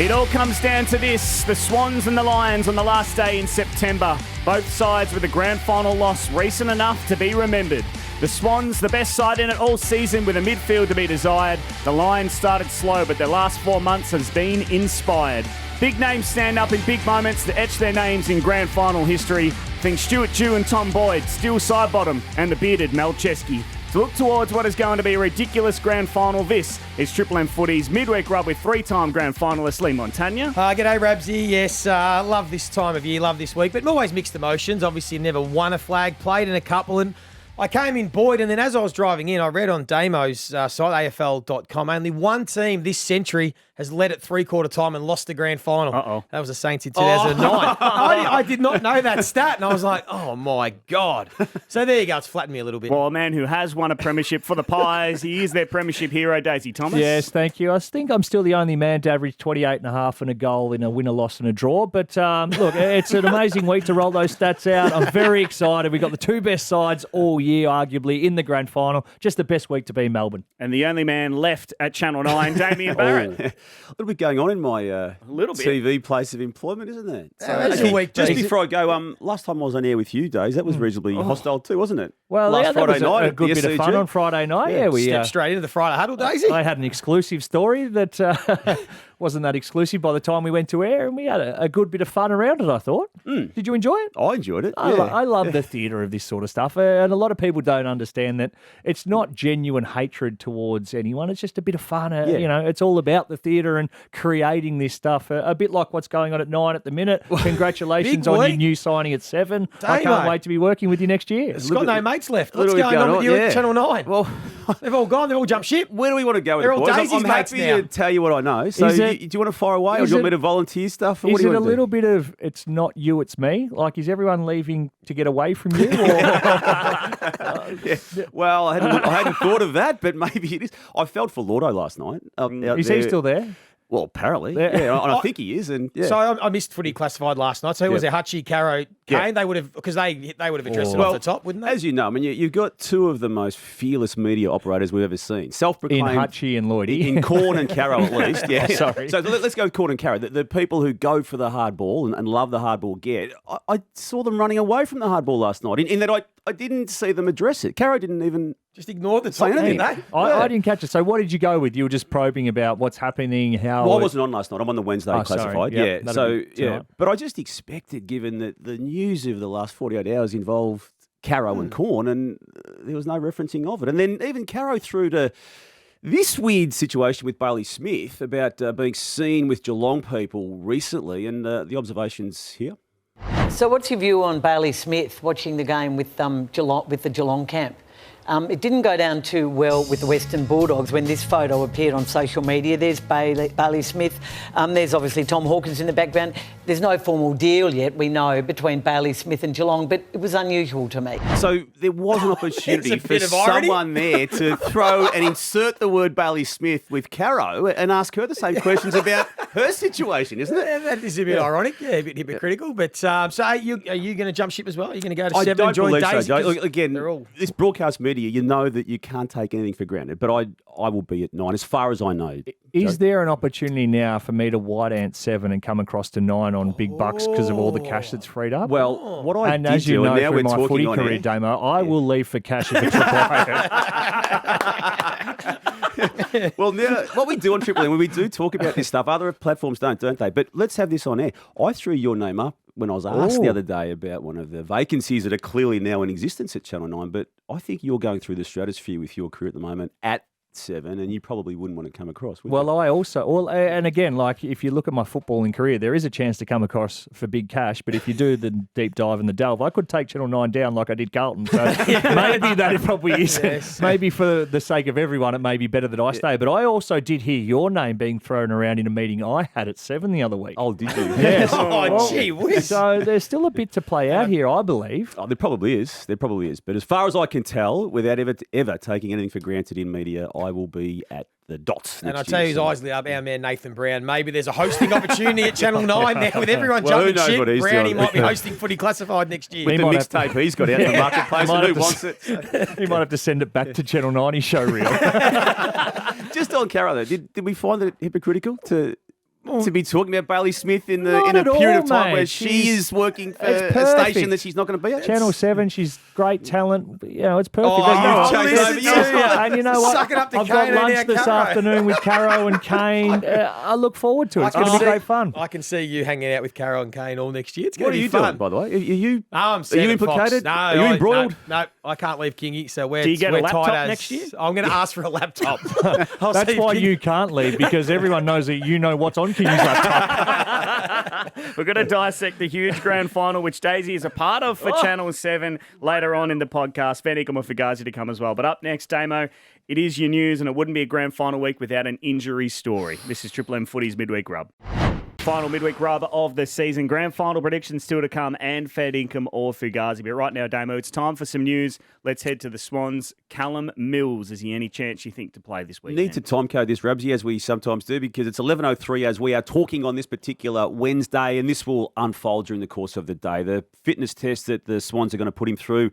It all comes down to this, the Swans and the Lions on the last day in September. Both sides with a grand final loss recent enough to be remembered. The Swans, the best side in it all season with a midfield to be desired. The Lions started slow, but their last 4 months has been inspired. Big names stand up in big moments to etch their names in grand final history. Think Stuart Dew and Tom Boyd, Still Sidebottom, and the bearded Mel Chesky. To look towards what is going to be a ridiculous grand final, this is Triple M Footy's Midweek Rub with three-time grand finalist Lee Montagna. G'day, Rabsy. Yes, love this time of year, love this week, but always mixed emotions. Obviously, never won a flag, played in a couple, and I came in buoyed, and then as I was driving in, I read on Damo's site, AFL.com, only one team this century has led at three-quarter time and lost the grand final. Uh-oh. That was the Saints in 2009. I did not know that stat, and I was like, oh, my God. So there you go. It's flattened me a little bit. Well, a man who has won a premiership for the Pies. He is their premiership hero, Daisy Thomas. Yes, thank you. I think I'm still the only man to average 28.5 and a goal in a win, a loss and a draw. But look, it's an amazing week to roll those stats out. I'm very excited. We've got the two best sides all year, arguably, in the grand final. Just the best week to be in Melbourne. And the only man left at Channel 9, Damien Barrett. A little bit going on in my TV place of employment, isn't there? So actually, just before I go, last time I was on air with you, Days, that was reasonably hostile too, wasn't it? Well, last yeah, Friday that was night a good bit of fun on Friday night. Yeah, we stepped straight into the Friday huddle, Daisy. I had an exclusive story that wasn't that exclusive by the time we went to air, and we had a good bit of fun around it, I thought. Did you enjoy it? I enjoyed it. I love the theatre of this sort of stuff, and a lot of people don't understand that it's not genuine hatred towards anyone. It's just a bit of fun. You know, it's all about the theatre and creating this stuff. A bit like what's going on at 9 at the minute. Congratulations on your new signing at 7. I can't wait to be working with you next year. It's got no mates left. What's going on with you at Channel 9? Well, they've all gone. They've all jumped ship. Where do we want to go with They're it, all boys? Daisy's I'm mates happy now. to tell you what I know. So do you want to fire away, or do you want me to volunteer stuff? Or Is what do you it a want to little bit of it's not you, it's me? Like, is everyone leaving to get away from you? Well, I hadn't thought of that, but maybe it is. I felt for Lordo last night. Is he still there? Well, apparently, yeah, and I think he is. And So I missed Footy Classified last night. So who was there? Hutchie, Caro, Kane. They would have, because they would have addressed it off the top, wouldn't they? As you know, I mean, you've got two of the most fearless media operators we've ever seen. Self-proclaimed In Hutchie and Lloydie. in Corn and Caro at least. Yeah, Sorry. So let's go with Corn and Caro. The people who go for the hard ball and love the hard ball get. I saw them running away from the hard ball last night. In that I didn't see them address it. Caro didn't even just ignored the say topic, anything. didn't they? I didn't catch it. So what did you go with? You were just probing about what's happening, how... Well, I wasn't on last night. I'm on the Wednesday classified. Yep, Yeah. But I just expected, given that the news of the last 48 hours involved Caro and Corn, and there was no referencing of it. And then even Caro through to this weird situation with Bailey Smith about being seen with Geelong people recently, and the observations here. So what's your view on Bailey Smith watching the game with the Geelong camp? It didn't go down too well with the Western Bulldogs when this photo appeared on social media. There's Bailey Smith. There's obviously Tom Hawkins in the background. There's no formal deal yet, we know, between Bailey Smith and Geelong, but it was unusual to me. So there was an opportunity for someone there to throw and insert the word Bailey Smith with Caro and ask her the same questions about her situation, isn't it? That is a bit ironic, a bit hypocritical. But so are you going to jump ship as well? Are you going to go to 7 don't and join believe Daisy? so, Joe. Look, again, all... this broadcast media, you know that you can't take anything for granted, but I will be at 9 as far as I know. Is there an opportunity now for me to white ant 7 and come across to 9 on big bucks because of all the cash that's freed up? Well, what I and did as you do, know and now through we're my talking footy on career, air, Damo, I will leave for cash if it's required. Well, now, what we do on Triple M, when we do talk about this stuff, other platforms don't they? But let's have this on air. I threw your name up when I was asked the other day about one of the vacancies that are clearly now in existence at Channel 9, but I think you're going through the stratosphere with your career at the moment at 7, and you probably wouldn't want to come across, would you? Well, I also, and again, like if you look at my footballing career, there is a chance to come across for big cash, but if you do the deep dive and the delve, I could take Channel 9 down like I did Carlton. So maybe that probably is, maybe for the sake of everyone, it may be better that I stay. But I also did hear your name being thrown around in a meeting I had at 7 the other week. Oh, did you? Yes. Gee whiz. So there's still a bit to play out here, I believe. Oh, there probably is. But as far as I can tell, without ever taking anything for granted in media, I will be at the dots. And I tell you, his eyes lit up, our man Nathan Brown. Maybe there's a hosting opportunity at Channel 9 now with everyone jumping ship. Brownie might be hosting Footy Classified next year. With the mixtape he's got out in the marketplace, and who wants it? He might have to send it back to Channel 90 show reel. Just on Caro, though, did we find it hypocritical to to be talking about Bailey Smith in Not a at period all, of time mate. where she is working for It's a perfect. station that she's not going to be at? Channel 7, she's great talent. You know, it's perfect. Oh, There's no- you changed over. Yeah, and you know what? Suck it up to I've got Kane and lunch now this Caro. afternoon with Caro and Kane. I look forward to it. It's going to be great fun. I can see you hanging out with Carol and Kane all next year. It's What going are to be you fun. doing, by the way? I'm Are you implicated? No, Are you embroiled? No, I can't leave Kingy, so we're Do you get a we're laptop tight as, next year? I'm going to ask for a laptop. That's why you can't leave, because everyone knows that you know what's on King's laptop. We're going to dissect the huge grand final, which Daisy is a part of for Channel 7 later on in the podcast. Van Ickham or Fugazi to come as well. But up next, Damo, it is your news, and it wouldn't be a grand final week without an injury story. This is Triple M Footy's Midweek Rub. Final midweek rub of the season. Grand final predictions still to come, and Fed Income or Fugazi. But right now, Damo, it's time for some news. Let's head to the Swans. Callum Mills, is he any chance you think to play this week? Need to timecode this, Rabsy, as we sometimes do, because it's 11:03 as we are talking on this particular Wednesday, and this will unfold during the course of the day. The fitness test that the Swans are going to put him through,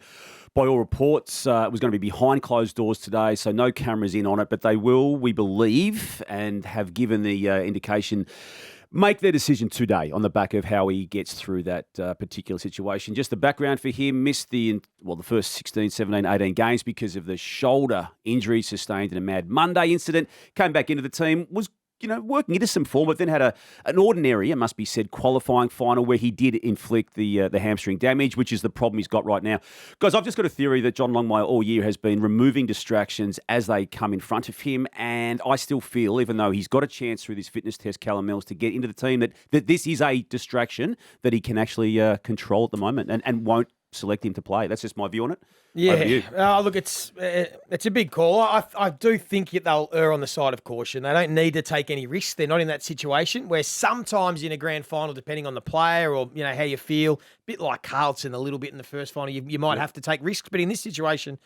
by all reports, was going to be behind closed doors today, so no cameras in on it, but they will, we believe, and have given the indication, make their decision today on the back of how he gets through that particular situation. Just the background for him, missed the first 16, 17, 18 games because of the shoulder injury sustained in a Mad Monday incident. Came back into the team, was working into some form, but then had an ordinary, it must be said, qualifying final where he did inflict the hamstring damage, which is the problem he's got right now. Guys, I've just got a theory that John Longmire all year has been removing distractions as they come in front of him, and I still feel, even though he's got a chance through this fitness test, Callum Mills, to get into the team, that this is a distraction that he can actually control at the moment and won't select him to play. That's just my view on it. Yeah. Look, it's a big call. I do think they'll err on the side of caution. They don't need to take any risks. They're not in that situation where sometimes in a grand final, depending on the player or how you feel, a bit like Carlton a little bit in the first final, you might have to take risks. But in this situation,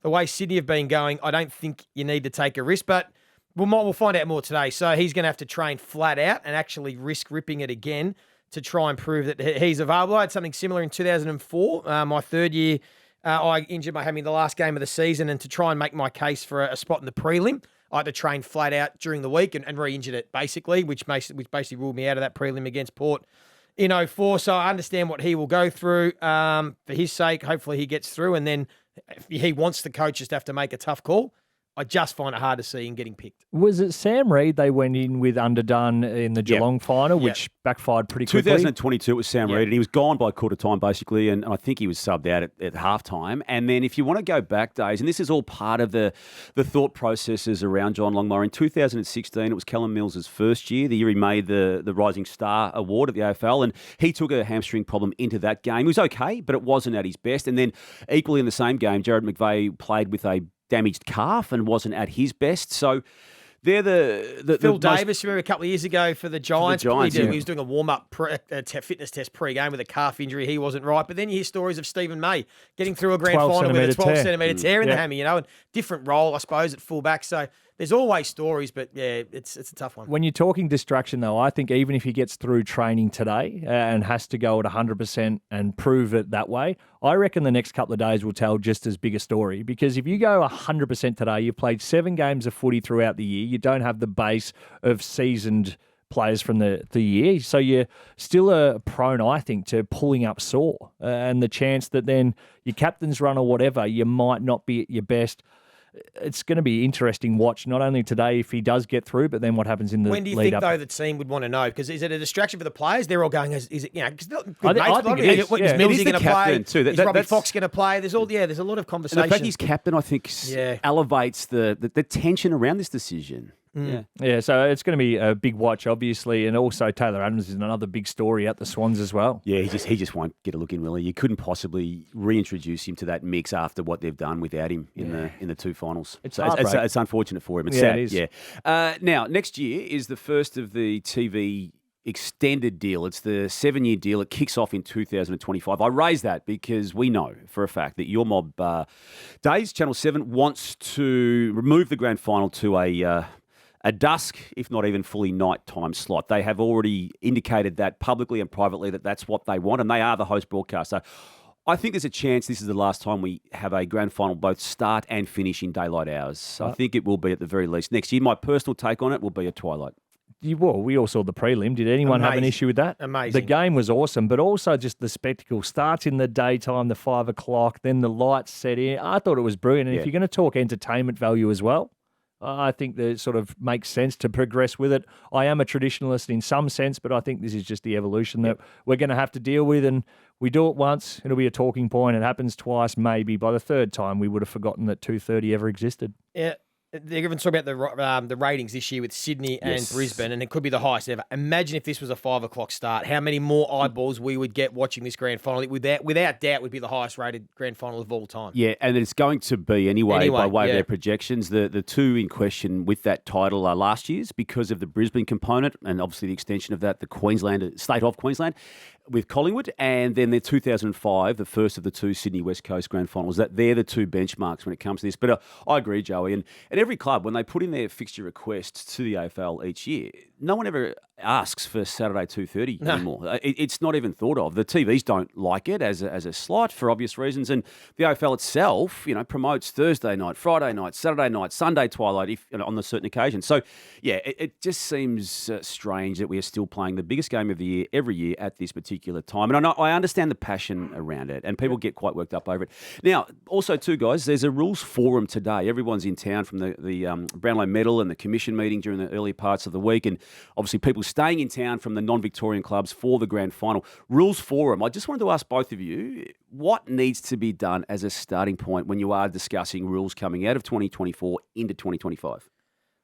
the way Sydney have been going, I don't think you need to take a risk. But we'll find out more today. So he's going to have to train flat out and actually risk ripping it again to try and prove that he's available. I had something similar in 2004, my third year. I injured my hammy the last game of the season, and to try and make my case for a spot in the prelim, I had to train flat out during the week and re-injured it, basically, which basically ruled me out of that prelim against Port in 04. So I understand what he will go through. For his sake, hopefully he gets through, and then if he wants the coaches to have to make a tough call, I just find it hard to see him getting picked. Was it Sam Reid they went in with underdone in the Geelong final, which backfired pretty quickly? 2022 it was Sam Reid, and he was gone by quarter time, basically, and I think he was subbed out at halftime. And then if you want to go back days, and this is all part of the thought processes around John Longmire, in 2016 it was Callum Mills' first year, the year he made the Rising Star Award at the AFL, and he took a hamstring problem into that game. He was okay, but it wasn't at his best. And then equally in the same game, Jared McVeigh played with a damaged calf and wasn't at his best. So they're the Phil Davis, remember a couple of years ago for the Giants? He was doing a warm-up fitness test pre-game with a calf injury. He wasn't right. But then you hear stories of Stephen May getting through a grand final with a 12-centimetre tear in the hammy, and different role, I suppose, at fullback. So there's always stories, but it's a tough one. When you're talking distraction, though, I think even if he gets through training today and has to go at 100% and prove it that way, I reckon the next couple of days will tell just as big a story. Because if you go 100% today, you've played 7 games of footy throughout the year, you don't have the base of seasoned players from the year. So you're still prone, I think, to pulling up sore. And the chance that then your captain's run or whatever, you might not be at your best. It's going to be interesting watch, not only today if he does get through, but then what happens in the lead up. When do you think, though, the team would want to know? Because is it a distraction for the players? They're all going, is it, because I think it is. Is Millsy going to play? Too. Is Robbie Fox going to play? There's a lot of conversation. And the fact he's captain, I think, elevates the tension around this decision. Yeah, so it's going to be a big watch, obviously, and also Taylor Adams is another big story at the Swans as well. Yeah, he just won't get a look in, really. You couldn't possibly reintroduce him to that mix after what they've done without him in the 2 finals. It's unfortunate for him. It's sad. It is. Yeah. Now, next year is the first of the TV extended deal. It's the 7-year deal. It kicks off in 2025. I raise that because we know for a fact that your mob days, Channel 7, wants to remove the grand final to a dusk, if not even fully nighttime slot. They have already indicated that publicly and privately that that's what they want, and they are the host broadcaster. I think there's a chance this is the last time we have a grand final both start and finish in daylight hours. I think it will be at the very least next year. My personal take on it will be a twilight. we all saw the prelim. Did anyone have an issue with that? Amazing. The game was awesome, but also just the spectacle starts in the daytime, the 5 o'clock, then the lights set in. I thought it was brilliant. And if you're going to talk entertainment value as well, I think that it sort of makes sense to progress with it. I am a traditionalist in some sense, but I think this is just the evolution that we're going to have to deal with. And we do it once, it'll be a talking point. It happens twice, maybe. By the third time, we would have forgotten that 2:30 ever existed. Yeah. They're even talking about the ratings this year with Sydney and Brisbane, and it could be the highest ever. Imagine if this was a 5 o'clock start, how many more eyeballs we would get watching this grand final. Without doubt, would be the highest rated grand final of all time. Yeah, and it's going to be anyway by way of their projections. The two in question with that title are last year's because of the Brisbane component, and obviously the extension of that, the state of Queensland, with Collingwood, and then their 2005, the first of the two Sydney West Coast grand finals. They're the two benchmarks when it comes to this. But I agree, Joey, and every club, when they put in their fixture requests to the AFL each year, no one ever asks for Saturday 2:30 anymore. It's not even thought of. The TVs don't like it as a slot for obvious reasons, and the AFL itself, promotes Thursday night, Friday night, Saturday night, Sunday twilight, on the certain occasions. So, yeah, it just seems strange that we are still playing the biggest game of the year every year at this particular time. And I understand the passion around it, and people get quite worked up over it. Now, also too, guys, there's a rules forum today. Everyone's in town from the Brownlow medal and the commission meeting during the early parts of the week, and obviously people staying in town from the non-Victorian clubs for the grand final. Rules forum. I just wanted to ask both of you, what needs to be done as a starting point when you are discussing rules coming out of 2024 into 2025?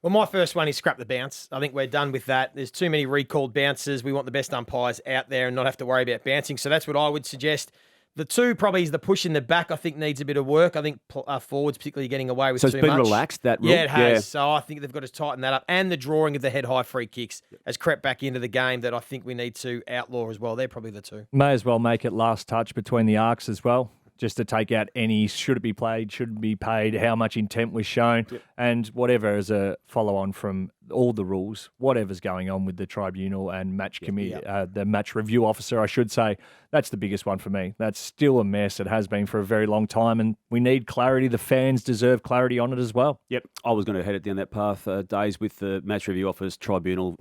Well, my first one is scrap the bounce. I think we're done with that. There's too many recalled bounces. We want the best umpires out there and not have to worry about bouncing. So that's what I would suggest. The two probably is the push in the back, I think, needs a bit of work. I think forwards particularly getting away with too much. So it's been relaxed, that rule? Yeah, it has. Yeah. So I think they've got to tighten that up. And the drawing of the head-high free kicks has crept back into the game that I think we need to outlaw as well. They're probably the two. May as well make it last touch between the arcs as well, just to take out any should it be played, shouldn't be paid, how much intent was shown, and whatever as a follow-on from all the rules, whatever's going on with the tribunal and match committee, the match review officer, I should say. That's the biggest one for me. That's still a mess. It has been for a very long time, and we need clarity. The fans deserve clarity on it as well. Yep. I was going to head it down that path days with the match review office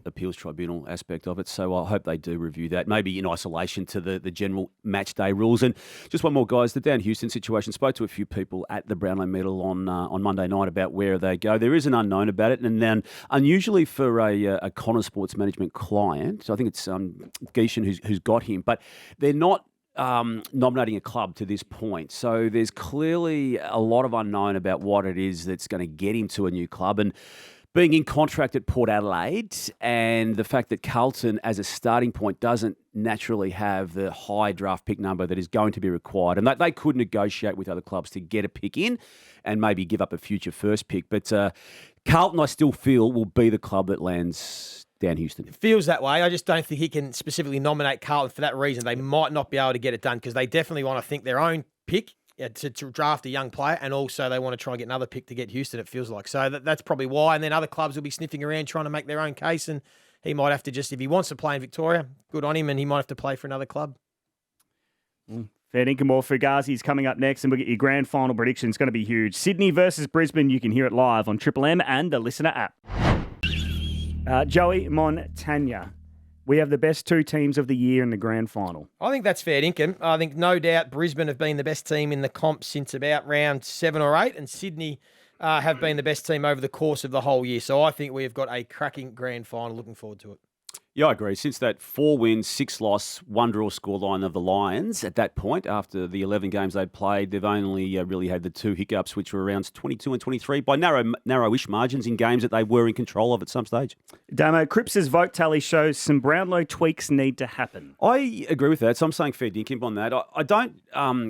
appeals tribunal aspect of it, so I hope they do review that, maybe in isolation to the general match day rules. And just one more, guys, the Dan Houston situation. Spoke to a few people at the Brownlow medal on Monday night about where they go. There is an unknown about it, and then unusually for a Connor Sports Management client, I think it's Geishan who's got him, but they're not nominating a club to this point. So there's clearly a lot of unknown about what it is that's going to get him to a new club. And being in contract at Port Adelaide and the fact that Carlton as a starting point doesn't naturally have the high draft pick number that is going to be required. And they could negotiate with other clubs to get a pick in and maybe give up a future first pick. But Carlton, I still feel, will be the club that lands Dan Houston. It feels that way. I just don't think he can specifically nominate Carlton for that reason. They might not be able to get it done because they definitely want to think their own pick to draft a young player, and also they want to try and get another pick to get Houston, it feels like. So that's probably why. And then other clubs will be sniffing around trying to make their own case, and he might have to just, if he wants to play in Victoria, good on him, and he might have to play for another club. Fair dinkum. More Fugazi's coming up next, and we'll get your grand final prediction. It's going to be huge. Sydney versus Brisbane. You can hear it live on Triple M and the Listener app. Joey Montagna. We have the best two teams of the year in the grand final. I think that's fair dinkum. I think no doubt Brisbane have been the best team in the comp since about round 7 or 8, and Sydney have been the best team over the course of the whole year. So I think we've got a cracking grand final. Looking forward to it. Yeah, I agree. Since that 4 wins, 6 loss, 1 draw scoreline of the Lions, at that point, after the 11 games they'd played, they've only really had the 2 hiccups, which were rounds 22 and 23, by narrowish margins in games that they were in control of at some stage. Damo, Cripps' vote tally shows some Brownlow tweaks need to happen. I agree with that, so I'm saying fair dinkum on that. I don't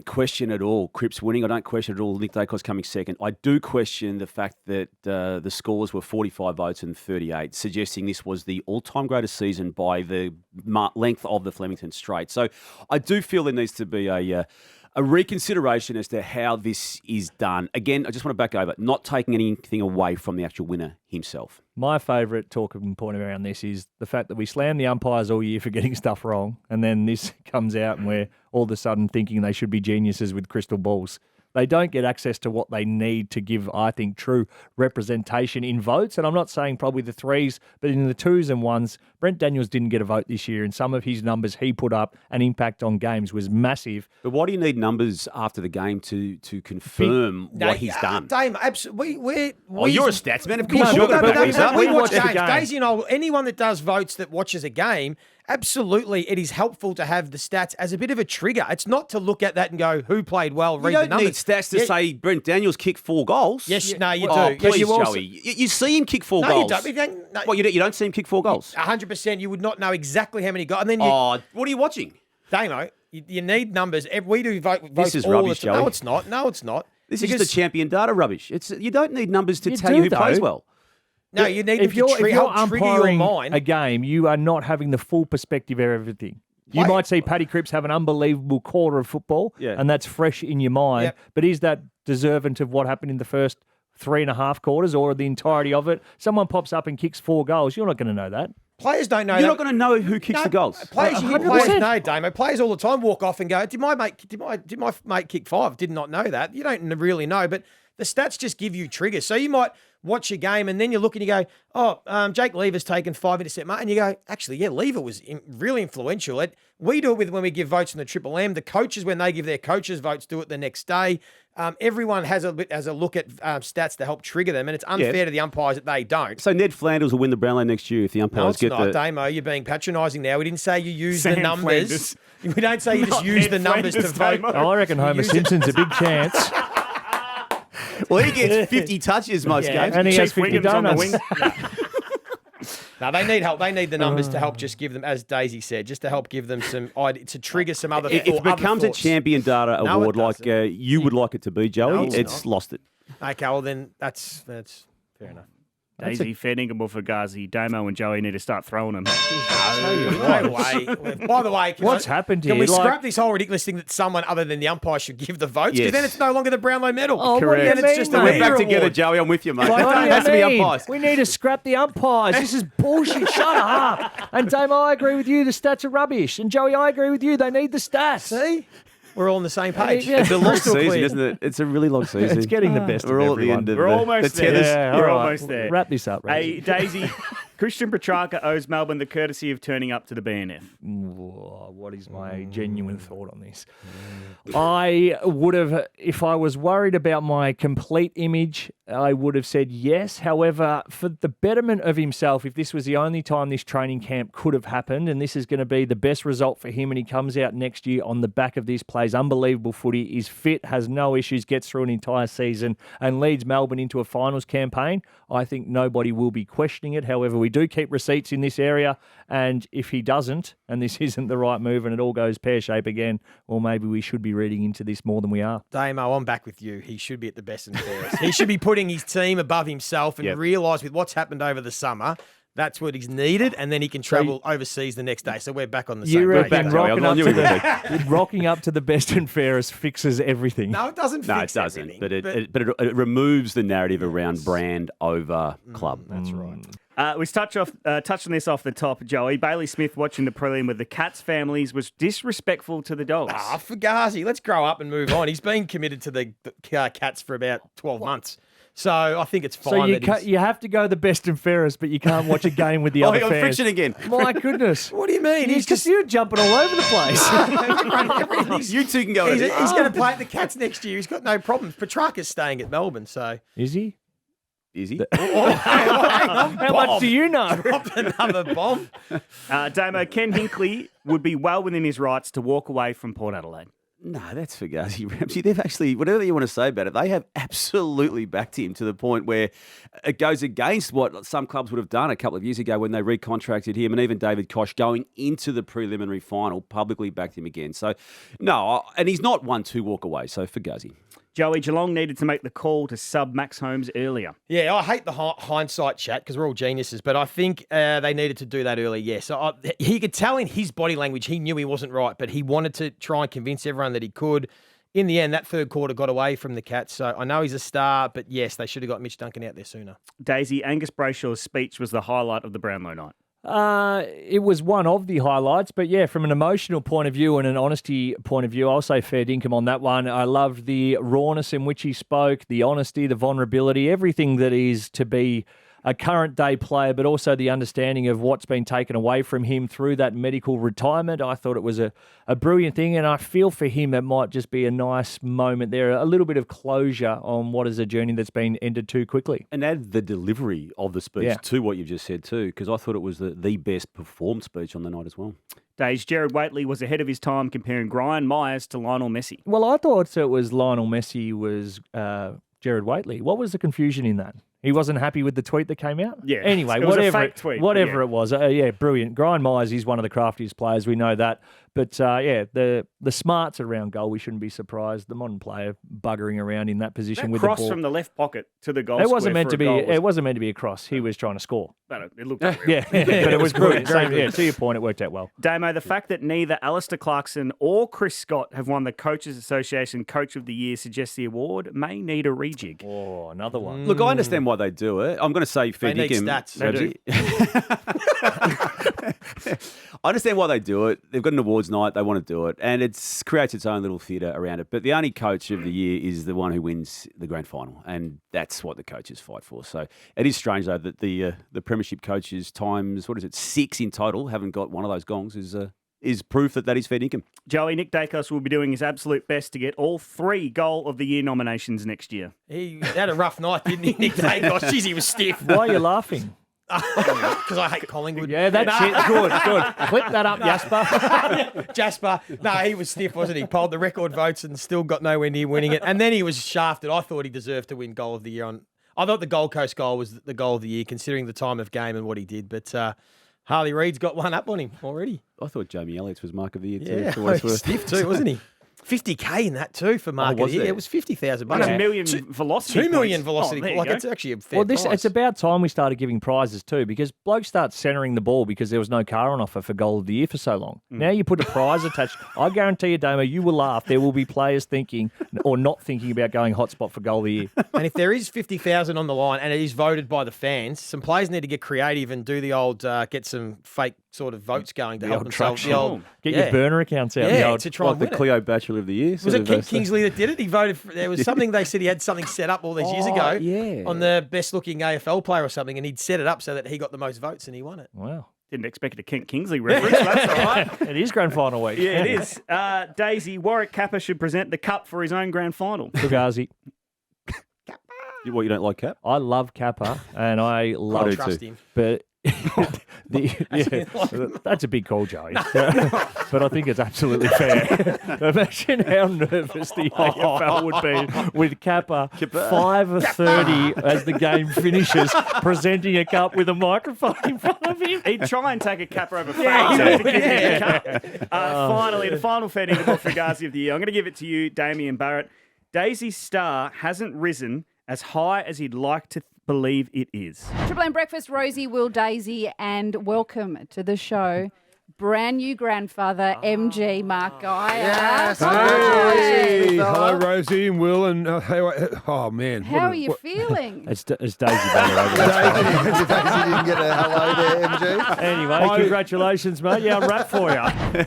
question at all Cripps winning. I don't question at all Nick Dacos coming second. I do question the fact that the scores were 45 votes and 38, suggesting this was the all-time greatest season by the length of the Flemington Straight. So I do feel there needs to be a reconsideration as to how this is done. Again, I just want to back over, not taking anything away from the actual winner himself. My favourite talking point around this is the fact that we slam the umpires all year for getting stuff wrong, and then this comes out and we're all of a sudden thinking they should be geniuses with crystal balls. They don't get access to what they need to give, I think, true representation in votes. And I'm not saying probably the threes, but in the twos and ones, Brent Daniels didn't get a vote this year, and some of his numbers he put up and impact on games was massive. But why do you need numbers after the game to confirm what he's done? Dame, absolutely. You're a stats man. Of course, No, you're going to but back these up. We watch watch the games. game. Daisy and I, anyone that does votes that watches a game, absolutely, it is helpful to have the stats as a bit of a trigger. It's not to look at that and go, who played well, read You the don't need numbers. stats to say Brent Daniels kicked 4 goals. Yes, no, you Oh, do. please, you also- Joey. You see him kick 4 No, goals. you don't. No, What, you don't see him kick 4 goals? 100%, you would not know exactly how many goals. And then you, Oh, what are you watching? Damo, you need numbers. We do votes This is all rubbish, the time. Joey. No, it's not. No, it's not. This is just the champion data rubbish. You don't need numbers to You tell do, you who plays though. well. No, you need If them you're, to if you're help trigger your umpiring mind. a game, you are not having the full perspective of everything. You Play- might see Paddy Cripps have an unbelievable quarter of football, Yeah. and that's fresh in your mind. Yep. But is that deserving of what happened in the first 3.5 quarters or the entirety of it? Someone pops up and kicks 4 goals. You're not going to know that. Players don't know You're that. not going to know who kicks the goals. Players, you hear 100%. players know, Damo. Players all the time walk off and go, did my mate kick 5? Did not know that. You don't really know, but the stats just give you triggers. So you might watch a game and then you look and you go, Jake Lever's taken 5 intercept mark. And you go, actually, yeah, Lever was really influential. We do it when we give votes in the Triple M. The coaches, when they give their coaches votes, do it the next day. Everyone has a look at stats to help trigger them, and it's unfair to the umpires that they don't. So Ned Flanders will win the Brownlow next year if the No, umpires it's get not, the... Damo. You're being patronising now. We didn't say you use Sam the numbers. Flanders. We don't say you just Not use Ned the numbers to Flanders, vote. Damo. I reckon Homer use it. Simpson's a big chance. Well, he gets 50 touches most Yeah. games. And he has Chief 50 Wiggins on the donuts. wing. No, they need help. They need the numbers to help just give them, as Daisy said, just to help give them some idea, to trigger some other If it becomes a champion data No, it award like doesn't. you would like it to be, Joey, No, it's it's not. lost it. Okay, well then that's fair enough. Daisy, fair dinkum, Fugazi, Damo and Joey need to start throwing them. No way. By the way, What's happened Can here? we Like- scrap this whole ridiculous thing that someone other than the umpire should give the votes? Because Yes. then it's no longer the Brownlow medal. Oh, what do you Then it's mean, just mate? a We're We're back Lever together, award. Joey. I'm with you, mate. Like, what do It you has to be mean? umpires. We need to scrap the umpires. This is bullshit. Shut up. And Damo, I agree with you. The stats are rubbish. And Joey, I agree with you. They need the stats. See? We're all on the same page. Yeah. It's a long Crystal season, clear. isn't it? It's a really long season. It's getting the best We're of all at the everyone. end of We're the almost the there. tennis. Yeah, You're all right. almost there. Wrap this up, Hey, Ramsey. Daisy, Christian Petrarca owes Melbourne the courtesy of turning up to the BNF. Whoa, what is my genuine thought on this? I would have, if I was worried about my complete image, I would have said yes. However, for the betterment of himself, if this was the only time this training camp could have happened, and this is going to be the best result for him, and he comes out next year on the back of this, plays unbelievable footy, is fit, has no issues, gets through an entire season, and leads Melbourne into a finals campaign, I think nobody will be questioning it. However, we do keep receipts in this area, and if he doesn't, and this isn't the right move, and it all goes pear-shaped again, well, maybe we should be reading into this more than we are. Damo, I'm back with you. He should be at the best and fairest. He should be putting his team above himself and realise with what's happened over the summer, that's what he's needed, and then he can travel overseas the next day. So we're back on the same You page. reckon Joey. rocking I up, knew to he would the, rocking up to the best and fairest fixes everything? No, it doesn't No, it fix doesn't. everything, But it removes the narrative around brand over club. That's right. We touched on this off the top, Joey. Bailey Smith watching the prelim with the Cats families was disrespectful to the Dogs. Fugazi, let's grow up and move on. He's been committed to the Cats for about 12 months. So I think it's fine. So that he's- you have to go the best and fairest, but you can't watch a game with the Oh, other he got fans. friction again. My goodness. What do you mean? He's just you jumping all over the place. You two can go He's, at it. he's going to play at the Cats next year. He's got no problems. Petrarca's staying at Melbourne, so Is he? Is he? How much do you know? dropped another bomb. Damo, Ken Hinkley would be well within his rights to walk away from Port Adelaide. No, that's Fugazi, Ramsey. They've actually, whatever you want to say about it, they have absolutely backed him to the point where it goes against what some clubs would have done a couple of years ago when they recontracted him, and even David Koch going into the preliminary final publicly backed him again. So, no, and he's not one to walk away, so Fugazi. Joey, Geelong needed to make the call to sub Max Holmes earlier. Yeah, I hate the hindsight chat because we're all geniuses, but I think they needed to do that early, yes. He could tell in his body language he knew he wasn't right, but he wanted to try and convince everyone that he could. In the end, that third quarter got away from the Cats, so I know he's a star, but yes, they should have got Mitch Duncan out there sooner. Daisy, Angus Brayshaw's speech was the highlight of the Brownlow night. It was one of the highlights, but yeah, from an emotional point of view and an honesty point of view, I'll say fair dinkum on that one. I loved the rawness in which he spoke, the honesty, the vulnerability, everything that is to be a current day player, but also the understanding of what's been taken away from him through that medical retirement. I thought it was a brilliant thing, and I feel for him it might just be a nice moment there, a little bit of closure on what is a journey that's been ended too quickly. And add the delivery of the speech to what you've just said too, because I thought it was the best performed speech on the night as well. Days, Jared Waitley was ahead of his time comparing Brian Myers to Lionel Messi. Well, I thought it was Lionel Messi was Jared Waitley. What was the confusion in that? He wasn't happy with the tweet that came out? Yeah. Anyway, it was a fake tweet, whatever it was. Brilliant. Brian Myers, he's one of the craftiest players. We know that. But, the smarts around goal, we shouldn't be surprised. The modern player buggering around in that position with the ball. Cross from the left pocket to the goal It wasn't square meant for to a be. goal It wasn't meant to be a cross. He was trying to score. But it looked real. Yeah, but it was brilliant. To your point, it worked out well. Damo, the fact that neither Alistair Clarkson or Chris Scott have won the Coaches Association Coach of the Year suggests the award may need a rejig. Oh, another one. Look, I understand why they do it. I'm going to say fair They need dinkum. stats. They do. I understand why they do it. They've got an awards night. They want to do it. And it creates its own little theatre around it. But the only coach of the year is the one who wins the grand final. And that's what the coaches fight for. So it is strange, though, that the premiership coaches times, 6 in total, haven't got one of those gongs is proof that is fair dinkum. Joey, Nick Dacos will be doing his absolute best to get all 3 Goal of the Year nominations next year. He had a rough night, didn't he, Nick Dacos? Jeez, he was stiff. Why are you laughing? Because I hate Collingwood. Yeah, that's it. Good. Clip that up, Jasper. Jasper. No, he was stiff, wasn't he? Polled the record votes and still got nowhere near winning it. And then he was shafted. I thought he deserved to win Goal of the Year. I thought the Gold Coast goal was the Goal of the Year, considering the time of game and what he did. But Harley Reid's got one up on him already. I thought Jamie Elliott's was Mark of the Year too. Yeah, for what it's he was worth. stiff too, wasn't he? 50K in that too for Mark. was there? It was 50,000 That's bucks. a million velocity 2 million points. velocity. There you Like go. it's actually a fair price. It's about time we started giving prizes too, because blokes start centering the ball because there was no car on offer for Goal of the Year for so long. Now you put a prize attached. I guarantee you, Damo, you will laugh. There will be players thinking or not thinking about going hotspot for Goal of the Year. And if there is 50,000 on the line and it is voted by the fans, some players need to get creative and do the old get some fake sort of votes going to help themselves. The old, Get your burner accounts out. yeah, The old, to try Like and the win it. Cleo Bachelor of the Year. Was it Kingsley that did it? He voted for, there was something they said he had something set up all these years ago yeah. on the best looking AFL player or something, and he'd set it up so that he got the most votes and he won it. wow. Didn't expect a Kent Kingsley reference. That's all right. It is grand final week. Yeah, it is. Daisy, Warwick Kappa should present the cup for his own grand final. Fugazi. What, you don't like Cap? I love Kappa and I love do Trust too. him. But that's a big call, Joey. But I think it's absolutely fair. Imagine how nervous the AFL would be with Kappa 5:30 as the game finishes, presenting a cup with a microphone in front of him. He'd try and take a Kappa over fake to give him the cup. Finally, the final fair dinkum Fugazi of the year. I'm going to give it to you, Damien Barrett. Daisy's star hasn't risen as high as he'd like to believe it is. Triple M Breakfast, Rosie, Will, Daisy, and welcome to the show, brand new grandfather, MG Mark Geyer. Yes. Hey. Hello, Rosie and Will. And oh, man. How are you feeling? It's Daisy Banner over there. Daisy didn't get a hello there, MG. Anyway, congratulations, mate. Yeah, I'm wrapped for you.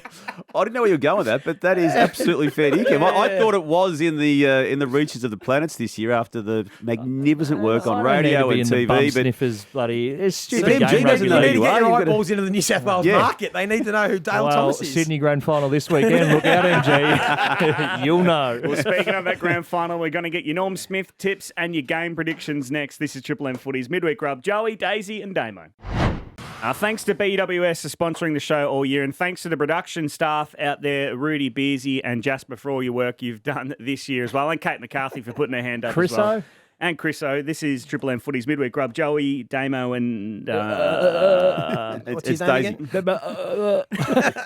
I didn't know where you were going with that, but that is absolutely fair dinkum. I thought it was in the reaches of the planets this year after the magnificent work on radio and TV. But sniffers, bloody, it's stupid But MG game doesn't You know need regulation. to who you get are. your You've gotta- eyeballs into the New South Wales Yeah. market. They need to know who Dale Thomas is. Sydney Grand Final this weekend. Look out, MG. You'll know. Well, speaking of that grand final, we're going to get your Norm Smith tips and your game predictions next. This is Triple M Footy's Midweek Rub. Joey, Daisy and Damo. Thanks to BWS for sponsoring the show all year, and thanks to the production staff out there, Rudy Beersy and Jasper, for all your work you've done this year as well, and Kate McCarthy for putting her hand up as well. Chriso? And Chriso. This is Triple M Footy's Midweek Grub. Joey, Damo, and... What's his name Daisy. again?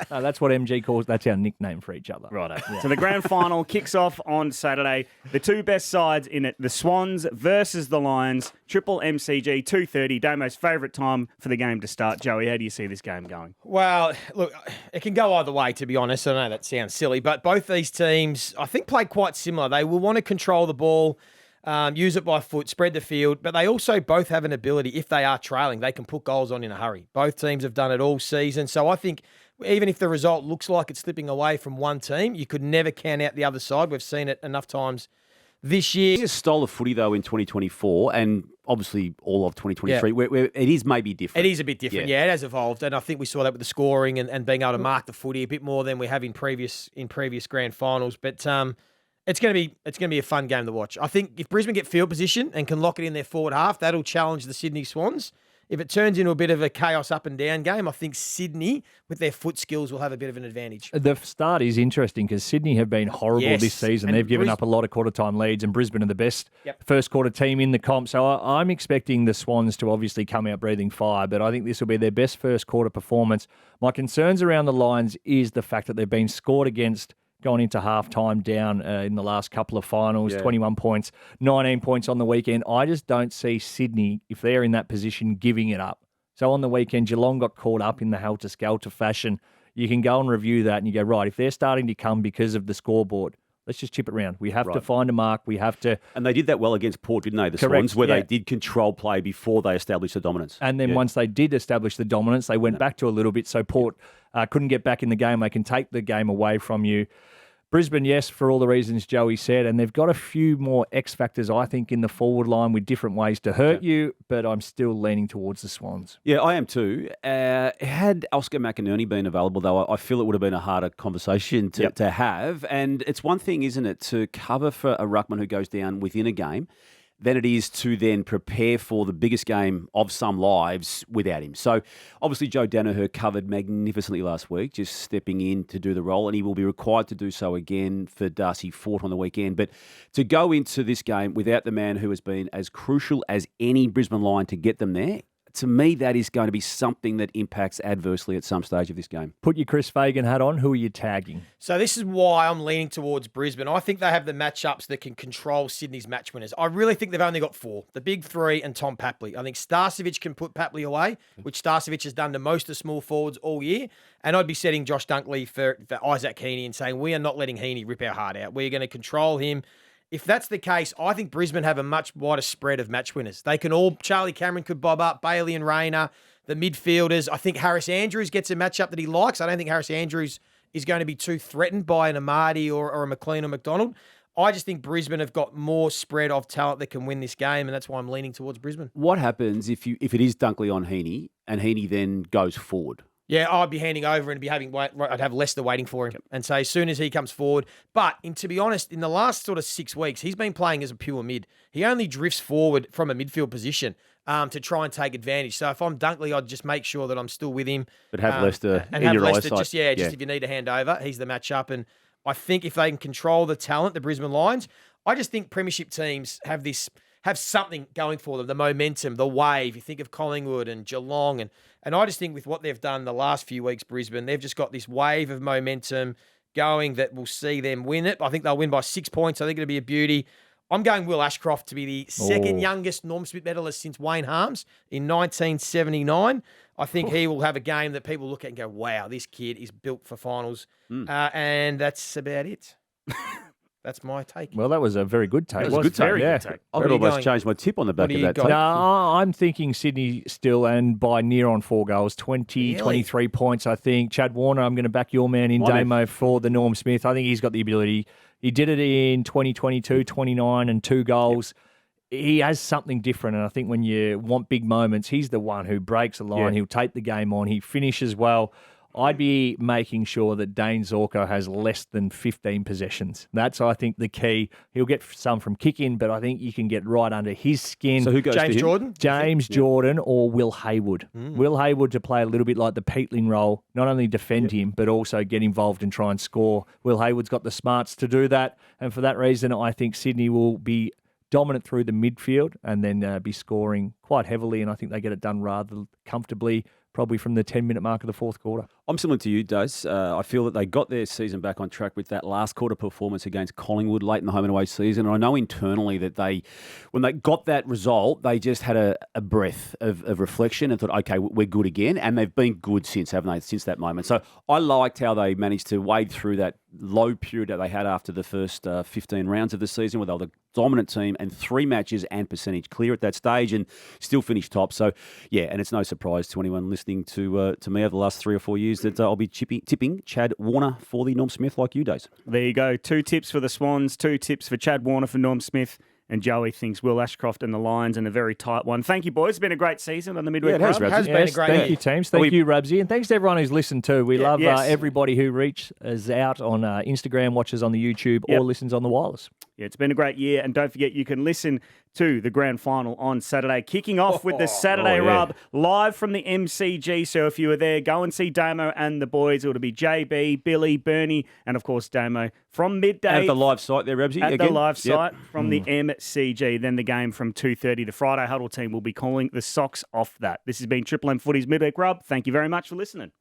No, that's what MG calls. That's our nickname for each other. Righto. So the grand final kicks off on Saturday. The two best sides in it, the Swans versus the Lions. Triple MCG, 2:30. Damo's favourite time for the game to start. Joey, how do you see this game going? Well, look, it can go either way, to be honest. I know that sounds silly, but both these teams, I think, play quite similar. They will want to control the ball. use it by foot, spread the field. But they also both have an ability, if they are trailing, they can put goals on in a hurry. Both teams have done it all season. So I think even if the result looks like it's slipping away from one team, you could never count out the other side. We've seen it enough times this year. It's a style of footy, though, in 2024 and obviously all of 2023, where it is maybe different. It is a bit different, yeah. It has evolved, and I think we saw that with the scoring and being able to mark the footy a bit more than we have in previous grand finals. But it's going to be a fun game to watch. I think if Brisbane get field position and can lock it in their forward half, that'll challenge the Sydney Swans. If it turns into a bit of a chaos up and down game, I think Sydney, with their foot skills, will have a bit of an advantage. The start is interesting because Sydney have been horrible this season. And they've given up a lot of quarter-time leads, and Brisbane are the best first-quarter team in the comp. So I'm expecting the Swans to obviously come out breathing fire, but I think this will be their best first-quarter performance. My concerns around the Lions is the fact that they've been scored against going into half-time down in the last couple of finals, 21 points, 19 points on the weekend. I just don't see Sydney, if they're in that position, giving it up. So on the weekend, Geelong got caught up in the helter-skelter fashion. You can go and review that and you go, right, if they're starting to come because of the scoreboard, let's just chip it around. We have to find a mark. We have to... And they did that well against Port, didn't they, the Swans, where they did control play before they established the dominance. And then once they did establish the dominance, they went back to a little bit. So Port couldn't get back in the game. They can take the game away from you. Brisbane, yes, for all the reasons Joey said, and they've got a few more X factors, I think, in the forward line with different ways to hurt you, but I'm still leaning towards the Swans. Yeah, I am too. Had Oscar McInerney been available, though, I feel it would have been a harder conversation to have. And it's one thing, isn't it, to cover for a ruckman who goes down within a game, than it is to then prepare for the biggest game of some lives without him. So obviously Joe Danaher covered magnificently last week, just stepping in to do the role, and he will be required to do so again for Darcy Fort on the weekend. But to go into this game without the man who has been as crucial as any Brisbane Lion to get them there, to me, that is going to be something that impacts adversely at some stage of this game. Put your Chris Fagan hat on. Who are you tagging? So this is why I'm leaning towards Brisbane. I think they have the matchups that can control Sydney's match winners. I really think they've only got four. The big three and Tom Papley. I think Starcevic can put Papley away, which Starcevic has done to most of the small forwards all year. And I'd be setting Josh Dunkley for Isaac Heaney and saying, we are not letting Heaney rip our heart out. We're going to control him. If that's the case, I think Brisbane have a much wider spread of match winners. They can all, Charlie Cameron could bob up, Bailey and Rayner, the midfielders. I think Harris Andrews gets a matchup that he likes. I don't think Harris Andrews is going to be too threatened by an Amadi or a McLean or McDonald. I just think Brisbane have got more spread of talent that can win this game, and that's why I'm leaning towards Brisbane. What happens if it is Dunkley on Heaney and Heaney then goes forward? Yeah, I'd be handing over and I'd have Leicester waiting for him and say as soon as he comes forward. But to be honest, in the last sort of 6 weeks, he's been playing as a pure mid. He only drifts forward from a midfield position to try and take advantage. So if I'm Dunkley, I'd just make sure that I'm still with him. But have Leicester and in have your Leicester eyesight. Just if you need to hand over, he's the matchup. And I think if they can control the talent, the Brisbane Lions, I just think premiership teams have something going for them, the momentum, the wave. You think of Collingwood and Geelong. And I just think with what they've done the last few weeks, Brisbane, they've just got this wave of momentum going that will see them win it. I think they'll win by 6 points. I think it'll be a beauty. I'm going Will Ashcroft to be the second youngest Norm Smith medalist since Wayne Harms in 1979. I think he will have a game that people look at and go, wow, this kid is built for finals. And that's about it. That's my take. Well, that was a very good take. That was a good take. Very good take. I've almost changed my tip on the back of that take. No, I'm thinking Sydney still, and by near on 4 goals, 23 points, I think. Chad Warner, I'm going to back your man in Damo for the Norm Smith. I think he's got the ability. He did it in 2022, 29 and 2 goals. He has something different, and I think when you want big moments, he's the one who breaks a line. He'll take the game on. He finishes well. I'd be making sure that Dane Zorko has less than 15 possessions. That's, I think, the key. He'll get some from kick-in, but I think you can get right under his skin. So who goes James to him? Jordan? James Jordan or Will Hayward. Will Hayward to play a little bit like the Peatling role, not only defend him, but also get involved and try and score. Will Hayward's got the smarts to do that, and for that reason, I think Sydney will be dominant through the midfield and then be scoring quite heavily, and I think they get it done rather comfortably. probably from the 10-minute mark of the fourth quarter. I'm similar to you, Daz. I feel that they got their season back on track with that last quarter performance against Collingwood late in the home and away season. And I know internally that when they got that result, they just had a breath of reflection and thought, okay, we're good again. And they've been good since, haven't they, since that moment. So I liked how they managed to wade through that low period that they had after the first 15 rounds of the season, where they were the dominant team and 3 matches and percentage clear at that stage and still finished top. So, yeah, and it's no surprise to anyone listening to me over the last 3 or 4 years that I'll be tipping Chad Warner for the Norm Smith like you, Days. There you go. 2 tips for the Swans, 2 tips for Chad Warner for Norm Smith. And Joey thinks Will Ashcroft and the Lions in a very tight one. Thank you, boys. It's been a great season on the Midweek. Yeah, it has, Rub. Rabsy. Has been a great Thank year. you, teams. Thank you, Rabsy. And thanks to everyone who's listened too. We love yes. everybody who reaches out on Instagram, watches on the YouTube, or listens on the wireless. Yeah, it's been a great year. And don't forget, you can listen to the grand final on Saturday, kicking off with the Saturday Rub live from the MCG. So if you were there, go and see Damo and the boys. It'll be JB, Billy, Bernie, and of course Damo from midday. At the live site there, Rabsy. At again. the live site from the MCG. Then the game from 2:30. The Friday Huddle team will be calling the socks off that. This has been Triple M Footy's Midweek Rub. Thank you very much for listening.